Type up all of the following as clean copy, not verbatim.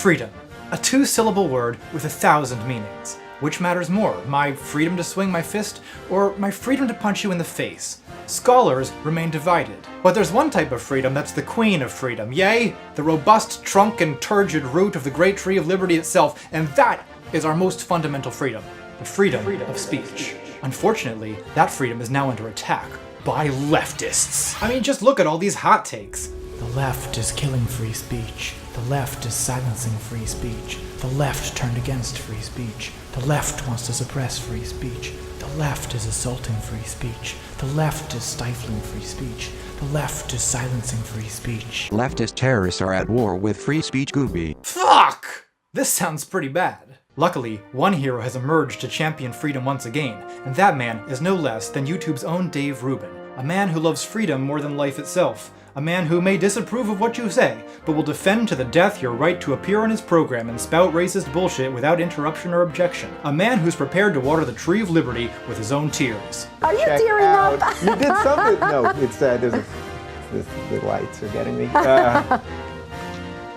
Freedom. A two-syllable word with 1,000 meanings. Which matters more, my freedom to swing my fist, or my freedom to punch you in the face? Scholars remain divided. But there's one type of freedom that's the queen of freedom, yea, the robust trunk and turgid root of the great tree of liberty itself, and that is our most fundamental freedom, the freedom of speech. Unfortunately, that freedom is now under attack by leftists. I mean, just look at all these hot takes. The left is killing free speech. The left is silencing free speech. The left turned against free speech. The left wants to suppress free speech. The left is assaulting free speech. The left is stifling free speech. The left is silencing free speech. Leftist terrorists are at war with free speech Gooby. Fuck! This sounds pretty bad. Luckily, one hero has emerged to champion freedom once again, and that man is no less than YouTube's own Dave Rubin, a man who loves freedom more than life itself, a man who may disapprove of what you say, but will defend to the death your right to appear on his program and spout racist bullshit without interruption or objection, a man who's prepared to water the tree of liberty with his own tears. Are you tearing up? You did something. No, it's the lights are getting me.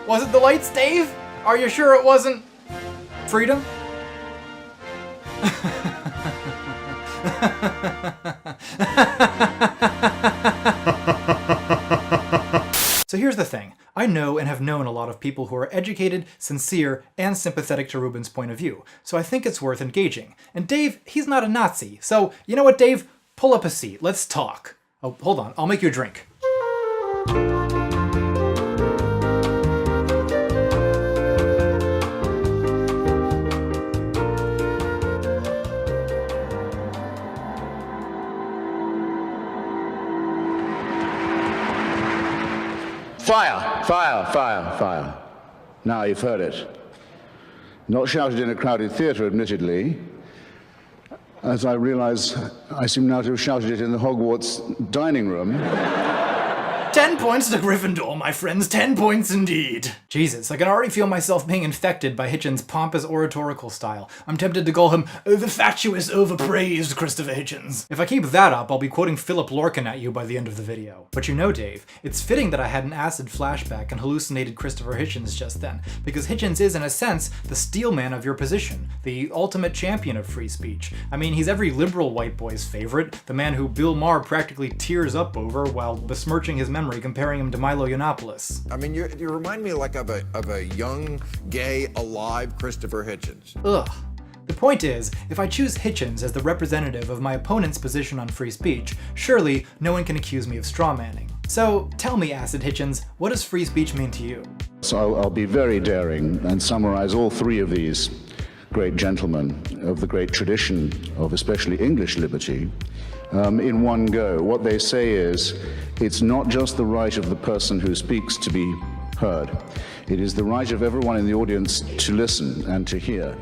Was it the lights, Dave? Are you sure it wasn't freedom? So here's the thing. I know and have known a lot of people who are educated, sincere, and sympathetic to Rubin's point of view, so I think it's worth engaging. And Dave, he's not a Nazi, so you know what, Dave? Pull up a seat. Let's talk. Oh, hold on. I'll make you a drink. Fire! Fire! Fire! Fire! Now you've heard it. Not shouted in a crowded theatre, admittedly, as I realize I seem now to have shouted it in the Hogwarts dining room. 10 points to Gryffindor, my friends, 10 points indeed. Jesus, I can already feel myself being infected by Hitchens' pompous oratorical style. I'm tempted to call him the fatuous, overpraised Christopher Hitchens. If I keep that up, I'll be quoting Philip Larkin at you by the end of the video. But you know, Dave, it's fitting that I had an acid flashback and hallucinated Christopher Hitchens just then, because Hitchens is, in a sense, the steelman of your position, the ultimate champion of free speech. I mean, he's every liberal white boy's favorite, the man who Bill Maher practically tears up over while besmirching his memory, comparing him to Milo Yiannopoulos. I mean, you remind me like of a young, gay, alive Christopher Hitchens. Ugh. The point is, if I choose Hitchens as the representative of my opponent's position on free speech, surely no one can accuse me of strawmanning. So tell me, Acid Hitchens, what does free speech mean to you? So I'll be very daring and summarize all three of these great gentlemen of the great tradition of especially English liberty in one go. What they say is, it's not just the right of the person who speaks to be heard. It is the right of everyone in the audience to listen and to hear.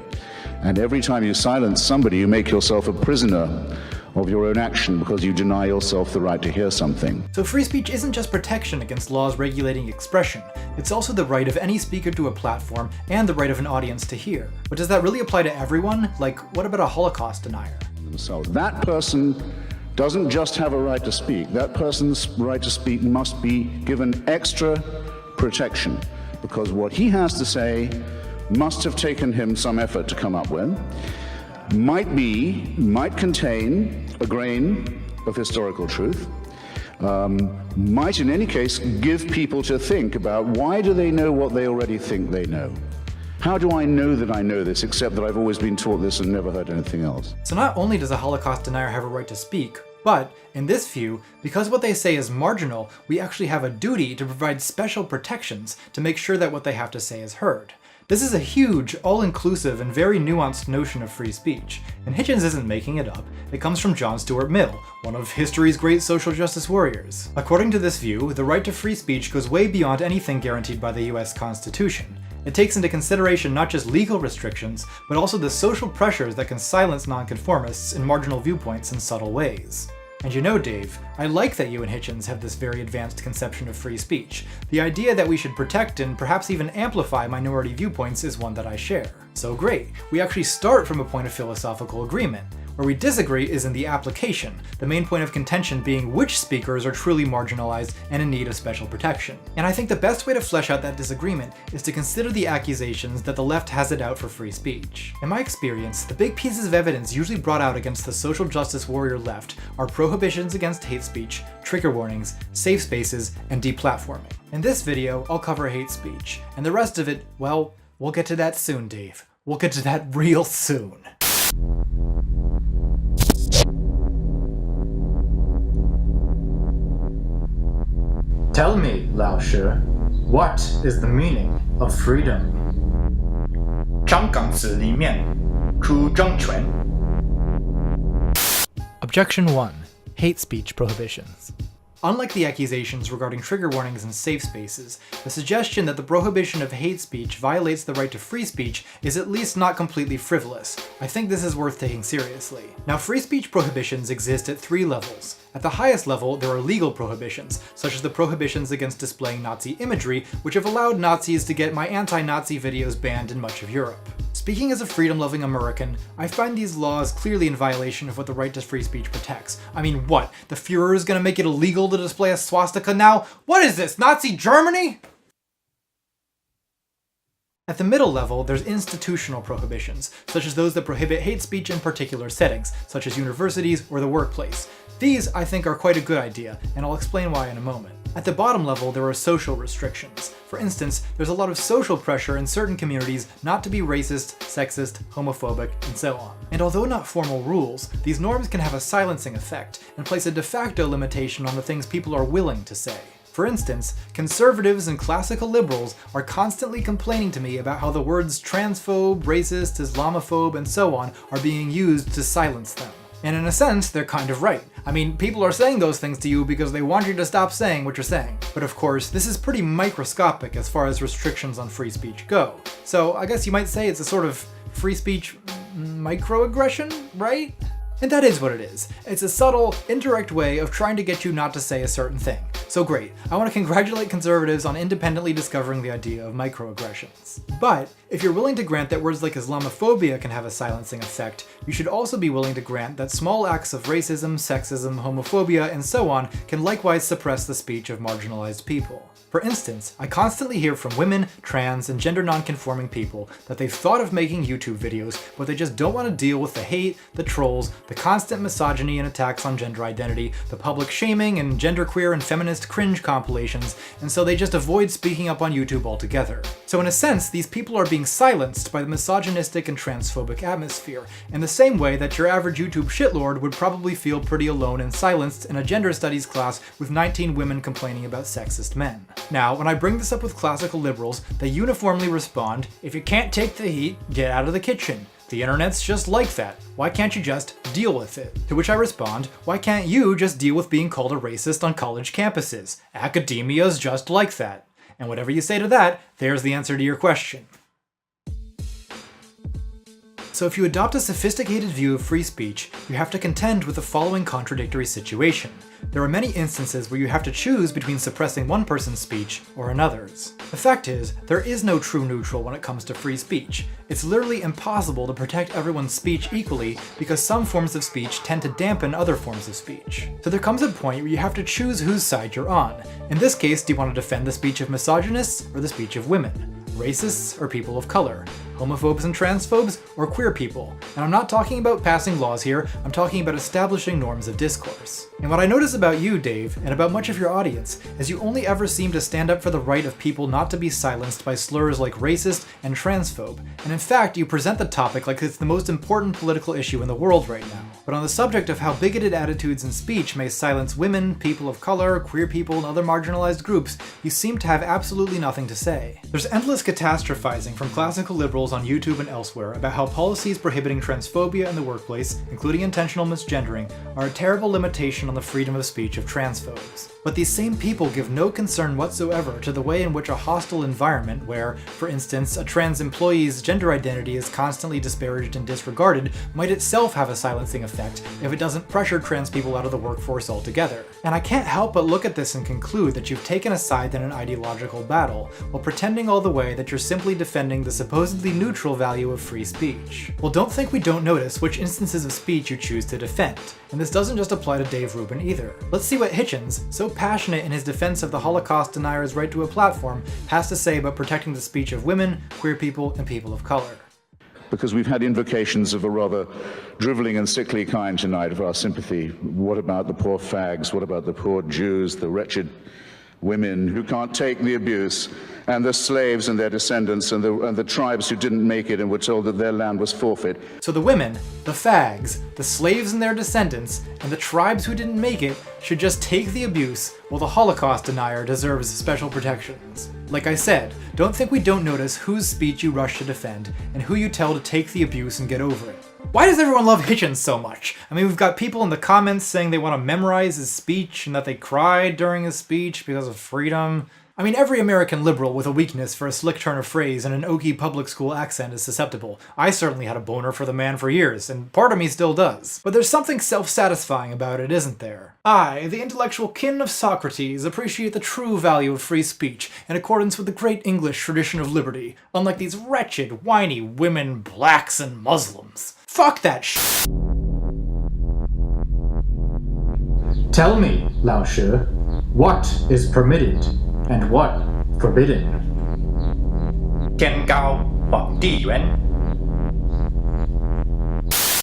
And every time you silence somebody, you make yourself a prisoner of your own action because you deny yourself the right to hear something. So free speech isn't just protection against laws regulating expression, it's also the right of any speaker to a platform and the right of an audience to hear. But does that really apply to everyone? Like, what about a Holocaust denier? So that person doesn't just have a right to speak. That person's right to speak must be given extra protection because what he has to say must have taken him some effort to come up with, might contain a grain of historical truth, might in any case give people to think about why do they know what they already think they know? How do I know that I know this, except that I've always been taught this and never heard anything else? So not only does a Holocaust denier have a right to speak, but, in this view, because what they say is marginal, we actually have a duty to provide special protections to make sure that what they have to say is heard. This is a huge, all-inclusive, and very nuanced notion of free speech, and Hitchens isn't making it up. It comes from John Stuart Mill, one of history's great social justice warriors. According to this view, the right to free speech goes way beyond anything guaranteed by the US Constitution. It takes into consideration not just legal restrictions, but also the social pressures that can silence nonconformists in marginal viewpoints in subtle ways. And you know, Dave, I like that you and Hitchens have this very advanced conception of free speech. The idea that we should protect and perhaps even amplify minority viewpoints is one that I share. So great, we actually start from a point of philosophical agreement. Where we disagree is in the application, the main point of contention being which speakers are truly marginalized and in need of special protection. And I think the best way to flesh out that disagreement is to consider the accusations that the left has it out for free speech. In my experience, the big pieces of evidence usually brought out against the social justice warrior left are prohibitions against hate speech, trigger warnings, safe spaces, and deplatforming. In this video, I'll cover hate speech, and the rest of it, well, we'll get to that soon, Dave. We'll get to that real soon. Tell me, Lao Shi, what is the meaning of freedom? 香港子里面出政权。 Objection 1. Hate speech prohibitions. Unlike the accusations regarding trigger warnings and safe spaces, the suggestion that the prohibition of hate speech violates the right to free speech is at least not completely frivolous. I think this is worth taking seriously. Now, free speech prohibitions exist at 3 levels. At the highest level, there are legal prohibitions, such as the prohibitions against displaying Nazi imagery, which have allowed Nazis to get my anti-Nazi videos banned in much of Europe. Speaking as a freedom-loving American, I find these laws clearly in violation of what the right to free speech protects. I mean, what? The Führer is gonna make it illegal to display a swastika now? What is this, Nazi Germany? At the middle level, there's institutional prohibitions, such as those that prohibit hate speech in particular settings, such as universities or the workplace. These, I think, are quite a good idea, and I'll explain why in a moment. At the bottom level, there are social restrictions. For instance, there's a lot of social pressure in certain communities not to be racist, sexist, homophobic, and so on. And although not formal rules, these norms can have a silencing effect and place a de facto limitation on the things people are willing to say. For instance, conservatives and classical liberals are constantly complaining to me about how the words transphobe, racist, Islamophobe, and so on are being used to silence them. And in a sense, they're kind of right. I mean, people are saying those things to you because they want you to stop saying what you're saying. But of course, this is pretty microscopic as far as restrictions on free speech go. So I guess you might say it's a sort of free speech microaggression, right? And that is what it is. It's a subtle, indirect way of trying to get you not to say a certain thing. So great, I want to congratulate conservatives on independently discovering the idea of microaggressions. But if you're willing to grant that words like Islamophobia can have a silencing effect, you should also be willing to grant that small acts of racism, sexism, homophobia, and so on can likewise suppress the speech of marginalized people. For instance, I constantly hear from women, trans, and gender non-conforming people that they've thought of making YouTube videos, but they just don't want to deal with the hate, the trolls, the constant misogyny and attacks on gender identity, the public shaming, and genderqueer and feminist cringe compilations, and so they just avoid speaking up on YouTube altogether. So in a sense, these people are being silenced by the misogynistic and transphobic atmosphere, in the same way that your average YouTube shitlord would probably feel pretty alone and silenced in a gender studies class with 19 women complaining about sexist men. Now, when I bring this up with classical liberals, they uniformly respond, if you can't take the heat, get out of the kitchen. The internet's just like that. Why can't you just deal with it? To which I respond, why can't you just deal with being called a racist on college campuses? Academia's just like that. And whatever you say to that, there's the answer to your question. So if you adopt a sophisticated view of free speech, you have to contend with the following contradictory situation. There are many instances where you have to choose between suppressing one person's speech or another's. The fact is, there is no true neutral when it comes to free speech. It's literally impossible to protect everyone's speech equally because some forms of speech tend to dampen other forms of speech. So there comes a point where you have to choose whose side you're on. In this case, do you want to defend the speech of misogynists or the speech of women? Racists or people of color? Homophobes and transphobes, or queer people? And I'm not talking about passing laws here, I'm talking about establishing norms of discourse. And what I notice about you, Dave, and about much of your audience, is you only ever seem to stand up for the right of people not to be silenced by slurs like racist and transphobe, and in fact, you present the topic like it's the most important political issue in the world right now. But on the subject of how bigoted attitudes and speech may silence women, people of color, queer people, and other marginalized groups, you seem to have absolutely nothing to say. There's endless catastrophizing from classical liberals on YouTube and elsewhere about how policies prohibiting transphobia in the workplace, including intentional misgendering, are a terrible limitation on the freedom of speech of transphobes. But these same people give no concern whatsoever to the way in which a hostile environment where, for instance, a trans employee's gender identity is constantly disparaged and disregarded might itself have a silencing effect if it doesn't pressure trans people out of the workforce altogether. And I can't help but look at this and conclude that you've taken a side in an ideological battle, while pretending all the way that you're simply defending the supposedly completely neutral value of free speech. Well, don't think we don't notice which instances of speech you choose to defend, and this doesn't just apply to Dave Rubin either. Let's see what Hitchens, so passionate in his defense of the Holocaust denier's right to a platform, has to say about protecting the speech of women, queer people, and people of color. Because we've had invocations of a rather drivelling and sickly kind tonight of our sympathy. What about the poor fags? What about the poor Jews, the wretched women who can't take the abuse, and the slaves and their descendants, and the tribes who didn't make it and were told that their land was forfeit? So the women, the fags, the slaves and their descendants, and the tribes who didn't make it should just take the abuse, while the Holocaust denier deserves special protections. Like I said, don't think we don't notice whose speech you rush to defend, and who you tell to take the abuse and get over it. Why does everyone love Hitchens so much? I mean, we've got people in the comments saying they want to memorize his speech and that they cried during his speech because of freedom. I mean, every American liberal with a weakness for a slick turn of phrase and an oaky public school accent is susceptible. I certainly had a boner for the man for years, and part of me still does. But there's something self-satisfying about it, isn't there? I, the intellectual kin of Socrates, appreciate the true value of free speech in accordance with the great English tradition of liberty, unlike these wretched, whiny women, blacks, and Muslims. Fuck that shit. Tell me, Lao Shi, what is permitted and what forbidden? 天高皇帝远。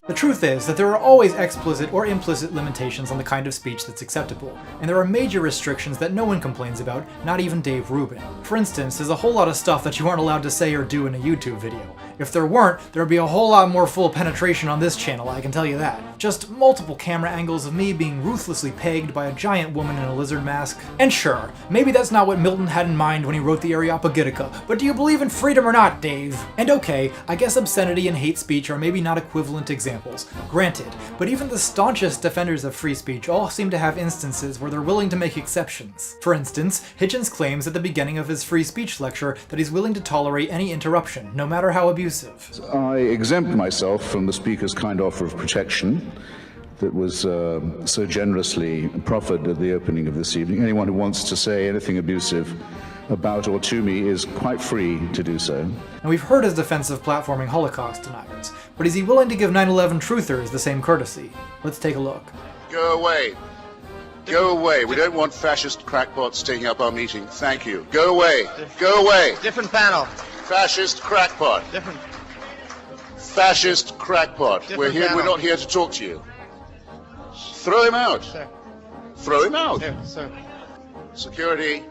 The truth is that there are always explicit or implicit limitations on the kind of speech that's acceptable, and there are major restrictions that no one complains about, not even Dave Rubin. For instance, there's a whole lot of stuff that you aren't allowed to say or do in a YouTube video. If there weren't, there would be a whole lot more full penetration on this channel, I can tell you that. Just multiple camera angles of me being ruthlessly pegged by a giant woman in a lizard mask. And sure, maybe that's not what Milton had in mind when he wrote the Areopagitica, but do you believe in freedom or not, Dave? And okay, I guess obscenity and hate speech are maybe not equivalent examples, granted, but even the staunchest defenders of free speech all seem to have instances where they're willing to make exceptions. For instance, Hitchens claims at the beginning of his free speech lecture that he's willing to tolerate any interruption, no matter how abusive. I exempt myself from the Speaker's kind offer of protection that was so generously proffered at the opening of this evening. Anyone who wants to say anything abusive about or to me is quite free to do so. And we've heard his defense of platforming Holocaust deniers, but is he willing to give 9/11 truthers the same courtesy? Let's take a look. Go away. Go away. We don't want fascist crackpots taking up our meeting. Thank you. Go away. Go away. Different panel. Fascist crackpot. Different. Fascist crackpot. We're here. We're not here to talk to you. Throw him out. Sir. Throw him out. Here, sir. Security.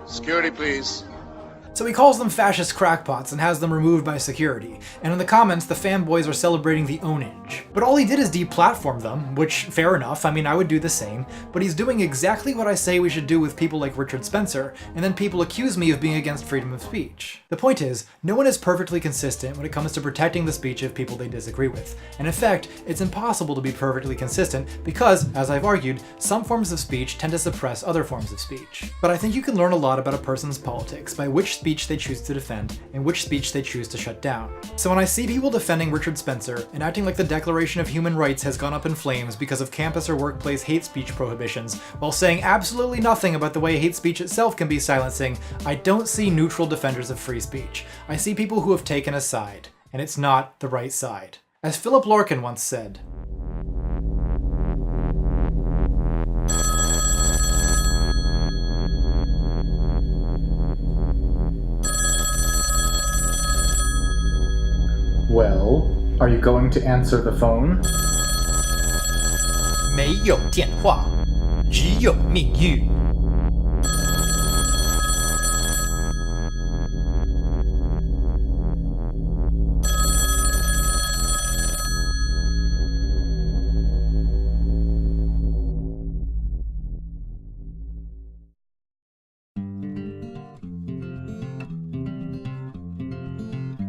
Security, please. So he calls them fascist crackpots and has them removed by security, and in the comments the fanboys are celebrating the ownage. But all he did is deplatform them, which, fair enough, I mean I would do the same, but he's doing exactly what I say we should do with people like Richard Spencer, and then people accuse me of being against freedom of speech. The point is, no one is perfectly consistent when it comes to protecting the speech of people they disagree with, and in fact, it's impossible to be perfectly consistent because, as I've argued, some forms of speech tend to suppress other forms of speech. But I think you can learn a lot about a person's politics by which speech they choose to defend and which speech they choose to shut down. So when I see people defending Richard Spencer and acting like the Declaration of Human Rights has gone up in flames because of campus or workplace hate speech prohibitions, while saying absolutely nothing about the way hate speech itself can be silencing, I don't see neutral defenders of free speech. I see people who have taken a side, and it's not the right side. As Philip Larkin once said, Well, are you going to answer the phone? 没有电话，只有命运。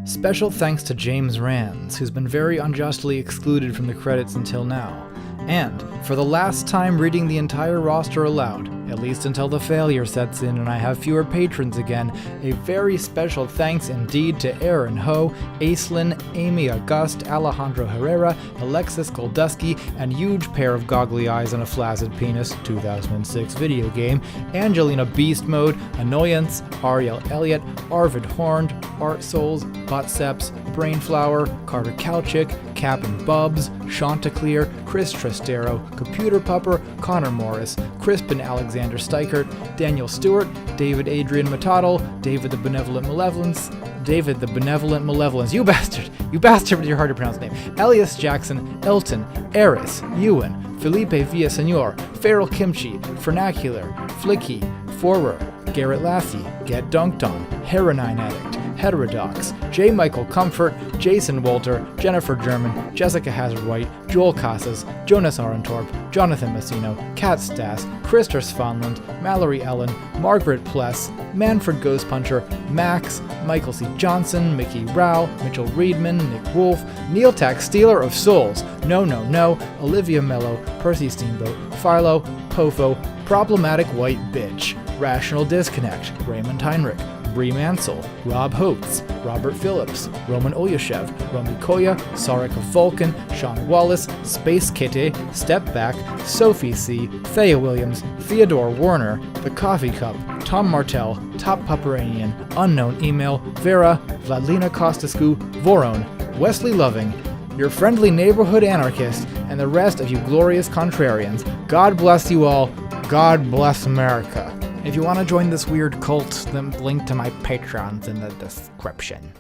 Special thanks to James Rands, who's been very unjustly excluded from the credits until now. And, for the last time reading the entire roster aloud, at least until the failure sets in and I have fewer patrons again, a very special thanks indeed to Aaron Ho, Aislinn, Amy August, Alejandro Herrera, Alexis Goldusky, and huge pair of goggly eyes and a flaccid penis, 2006 video game, Angelina Beast Mode, Annoyance, Ariel Elliott, Arvid Horned, Art Souls, Botseps, Brainflower, Carter Kalchik, Cap and Bubs, Chanticleer, Chris Trastero, Computer Pupper, Connor Morris, Crispin Alexander Steichert, Daniel Stewart, David Adrian Matadel, David the Benevolent Malevolence, you bastard with your hard to pronounce name, Elias Jackson, Elton, Eris, Ewan, Felipe Villasenor, Feral Kimchi, Vernacular, Flicky, Forer, Garrett Lassie, Get Dunked On, Heronine Addict, Heterodox, J. Michael Comfort, Jason Walter, Jennifer German, Jessica Hazard White, Joel Casas, Jonas Arentorp, Jonathan Messino, Kat Stass, Krister Svanland, Mallory Ellen, Margaret Pless, Manfred Ghost Puncher, Max, Michael C. Johnson, Mickey Rao, Mitchell Reedman, Nick Wolf, Neil Tack, Stealer of Souls, No, Olivia Mello, Percy Steamboat, Philo, Pofo, Problematic White Bitch, Rational Disconnect, Raymond Heinrich, Bree Mansell, Rob Holtz, Robert Phillips, Roman Olyashev, Romy Koya, Sarek Vulcan, Sean Wallace, Space Kitty, Step Back, Sophie C., Thea Williams, Theodore Warner, The Coffee Cup, Tom Martell, Top Pupperanian, Unknown Email, Vera, Vladlina Kostasku, Voron, Wesley Loving, your friendly neighborhood anarchist, and the rest of you glorious contrarians. God bless you all. God bless America. If you want to join this weird cult, then link to my Patreon's in the description.